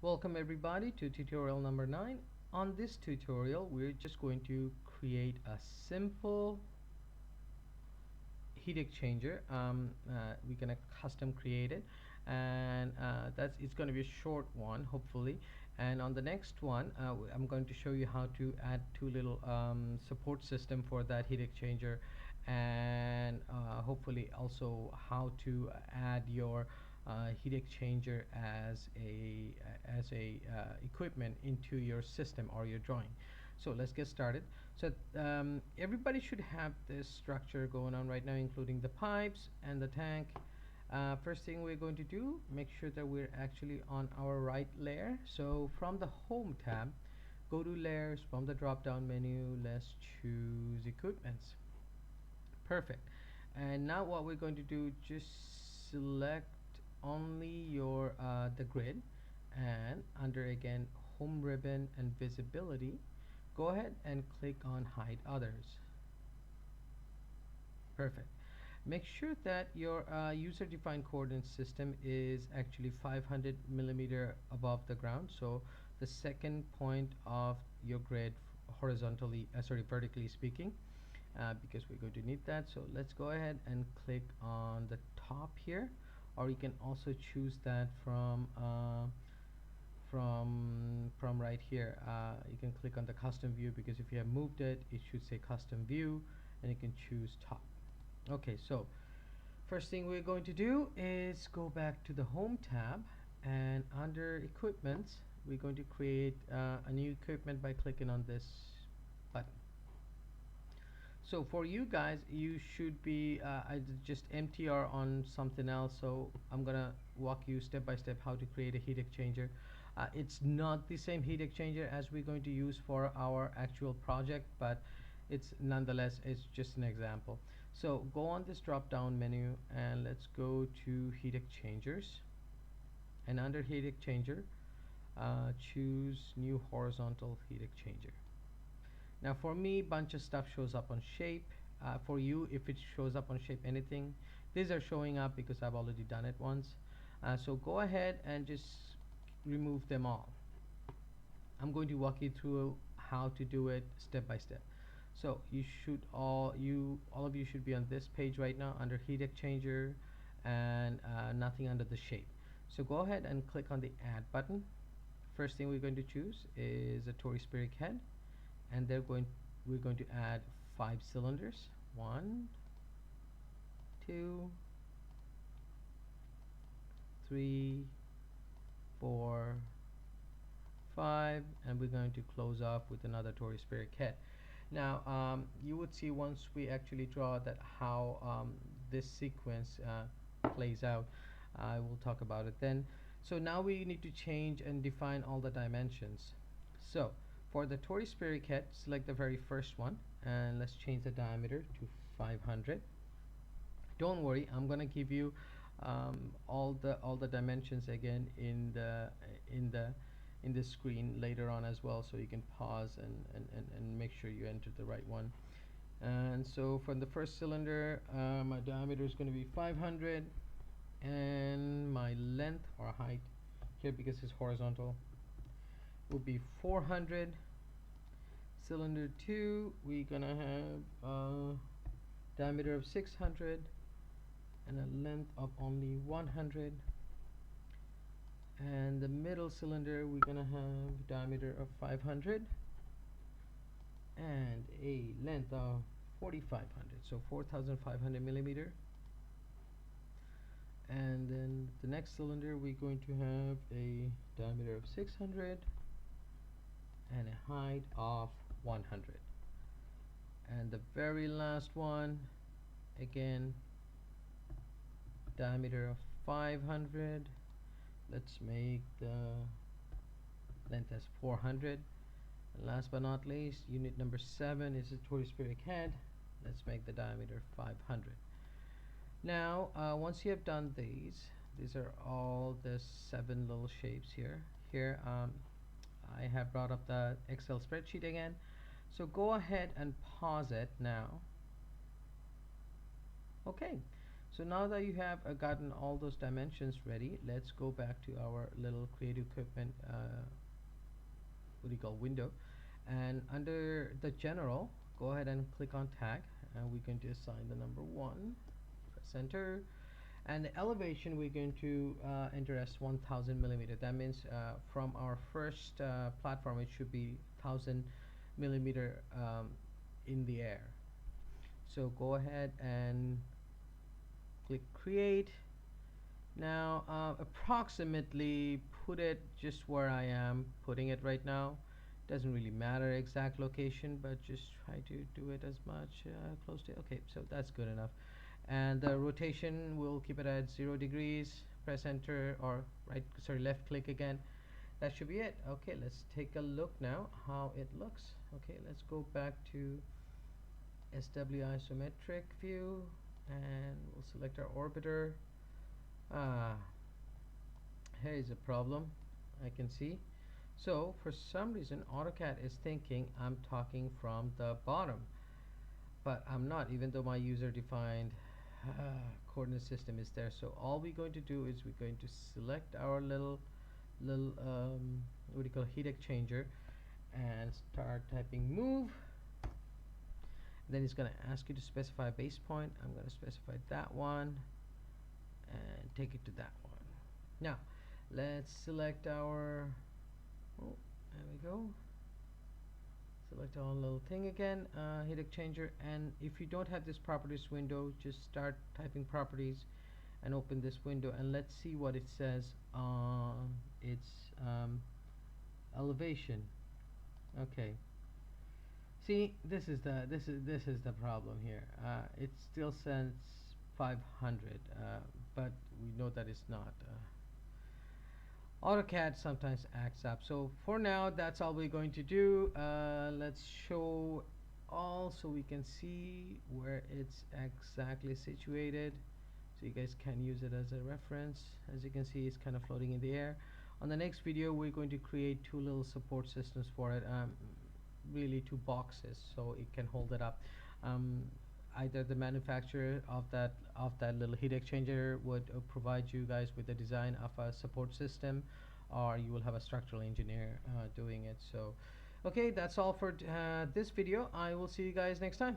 Welcome everybody to tutorial number 9. On this tutorial we're just going to create a simple heat exchanger. We're gonna custom create it, and it's going to be a short one hopefully. And on the next one I'm going to show you how to add two little support system for that heat exchanger, and hopefully also how to add your heat exchanger as a equipment into your system or your drawing. So let's get started. So everybody should have this structure going on right now, including the pipes and the tank. First thing we're going to do, make sure that we're actually on our right layer. So from the home tab, go to layers. From the drop down menu, let's choose equipments. Perfect. And now what we're going to do, just select only your the grid, and under again home ribbon and visibility, go ahead and click on hide others. Perfect. Make sure that your user defined coordinate system is actually 500 millimeter above the ground, so the second point of your grid horizontally vertically speaking, because we're going to need that. So let's go ahead and click on the top here, or you can also choose that from right here. You can click on the custom view, because if you have moved it, it should say custom view, and you can choose top. Okay, so first thing we're going to do is go back to the home tab, and under equipments we're going to create a new equipment by clicking on this button. So for you guys, you should be I just MTR on something else, so I'm gonna walk you step by step how to create a heat exchanger. It's not the same heat exchanger as we're going to use for our actual project, but it's nonetheless, it's just an example. So go on this drop down menu and let's go to heat exchangers, and under heat exchanger choose new horizontal heat exchanger. Now for me, bunch of stuff shows up on shape. For you, if it shows up on shape anything, these are showing up because I've already done it once. So go ahead and just remove them all. I'm going to walk you through how to do it step by step. So you should all of you should be on this page right now under heat exchanger, and nothing under the shape. So go ahead and click on the add button. First thing we're going to choose is a atmospheric head, and we're going to add 5 cylinders. 1, 2, 3, 4, 5, and we're going to close off with another atmospheric head. Now you would see once we actually draw that how this sequence plays out. I will talk about it then. So now we need to change and define all the dimensions. So for the atmospheric head, select the very first one, and let's change the diameter to 500. Don't worry, I'm gonna give you all the dimensions again in the screen later on as well, so you can pause and make sure you enter the right one. And so for the first cylinder, my diameter is going to be 500, and my length or height here, because it's horizontal, will be 400. Cylinder 2, we're gonna have a diameter of 600 and a length of only 100. And the middle cylinder, we're gonna have diameter of 500 and a length of 4500, so 4500 millimeter. And then the next cylinder, we're going to have a diameter of 600 and a height of 100. And the very last one, again, diameter of 500. Let's make the length as 400. And last but not least, unit number 7 is a atmospheric head. Let's make the diameter 500. Now once you have done these are all the 7 little shapes here. I have brought up the Excel spreadsheet again, so go ahead and pause it now. Okay, So now that you have gotten all those dimensions ready, let's go back to our little creative equipment what do you call window, and under the general, go ahead and click on tag, and we're going to assign the number 1. Press enter. And the elevation we're going to enter as 1000 millimeter. That means from our first platform it should be 1000 millimeter in the air. So go ahead and click create. Now approximately put it just where I am putting it right now. Doesn't really matter exact location, but just try to do it as much close to. Okay, so that's good enough. And the rotation, we'll keep it at 0 degrees. Press enter, or left click again. That should be it. Okay, let's take a look now how it looks. Okay, let's go back to SW isometric view, and we'll select our orbiter. Ah, here is a problem I can see. So for some reason AutoCAD is thinking I'm talking from the bottom, but I'm not, even though my user defined coordinate system is there. So all we're going to do is we're going to select our little what do you call heat exchanger, and start typing move. Then it's going to ask you to specify a base point. I'm going to specify that one and take it to that one. Now let's select our, oh, there we go, select our little thing again, heat exchanger. And if you don't have this properties window, just start typing properties and open this window, and let's see what it says on its elevation. Okay, see, this is the problem here. It still says 500, but we know that it's not. AutoCAD sometimes acts up. So for now, that's all we're going to do. Let's show all so we can see where it's exactly situated, so you guys can use it as a reference. As you can see, it's kind of floating in the air. On the next video, we're going to create 2 little support systems for it, really 2 boxes, so it can hold it up. Either the manufacturer of that little heat exchanger would provide you guys with the design of a support system, or you will have a structural engineer doing it. So okay, that's all for this video. I will see you guys next time.